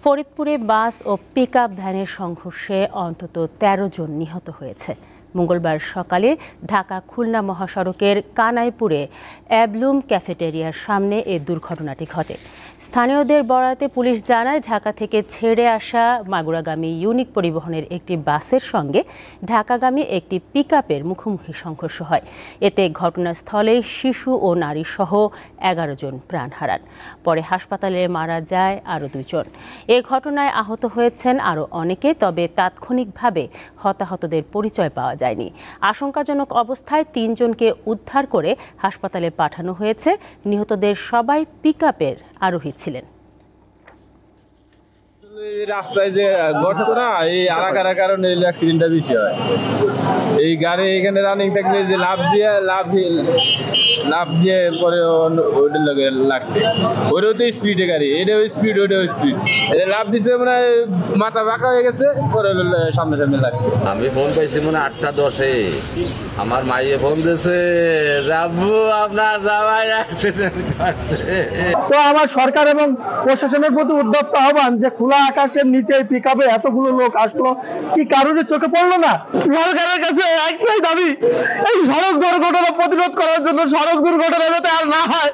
ফরিদপুরে বাস ও পিকআপ ভ্যানের সংঘর্ষে অন্তত ১৩ জন নিহত হয়েছে। মঙ্গলবার সকালে ঢাকা খুলনা মহাসড়কের কানাইপুরে অ্যাবলুম ক্যাফেটেরিয়ার সামনে এ দুর্ঘটনাটি ঘটে। স্থানীয়দের বরাতে পুলিশ জানায়, ঢাকা থেকে ছেড়ে আসা মাগুরাগামী ইউনিক পরিবহনের একটি বাসের সঙ্গে ঢাকাগামী একটি পিকআপের মুখোমুখি সংঘর্ষ হয়। এতে ঘটনাস্থলে শিশু ও নারীসহ ১১ জন প্রাণ হারান। পরে হাসপাতালে মারা যায় আরও ২ জন। এ ঘটনায় আহত হয়েছেন আরও অনেকে, তবে তাৎক্ষণিকভাবে হতাহতদের পরিচয় পাওয়া যায়নি। আশঙ্কাজনক অবস্থায় ৩ জনকে উদ্ধার করে হাসপাতালে পাঠানো হয়েছে। নিহতদের সবাই পিকআপের আরোহী ছিলেন। রাস্তায় যে গর্ত না, এই আরাকার কারণে অ্যাক্সিডেন্টটা বেশি হয়। এই গাড়ি এখানে রানিং থাকলে যে লাভ দিয়ে পরে ওইটার লগে লাগছে। ওইটাও তো স্পিডে গাড়ি, এটাও স্পিড ওইটাও স্পিড। এটা লাভ দিছে মানে মাথা বাঁকা হয়ে গেছে, পরে সামনে লাগছে। আমি ফোন পাইছি মানে 8:10-এ। আমার মাইয়ে ফোন দিয়েছে, রাব্বু আপনার জামাই অ্যাক্সিডেন্ট করছে। তো আমার সরকার এবং প্রশাসনের প্রতি উদ্যত আহ্বান যে খোলা আকাশের নিচে পিকআপে এতগুলো লোক আসলো, কি কারণে চোখে পড়লো না? সরকারের কাছে একটাই দাবি, এই সড়ক দুর্ঘটনা প্রতিরোধ করার জন্য সড়ক দুর্ঘটনা যাতে আর না হয়।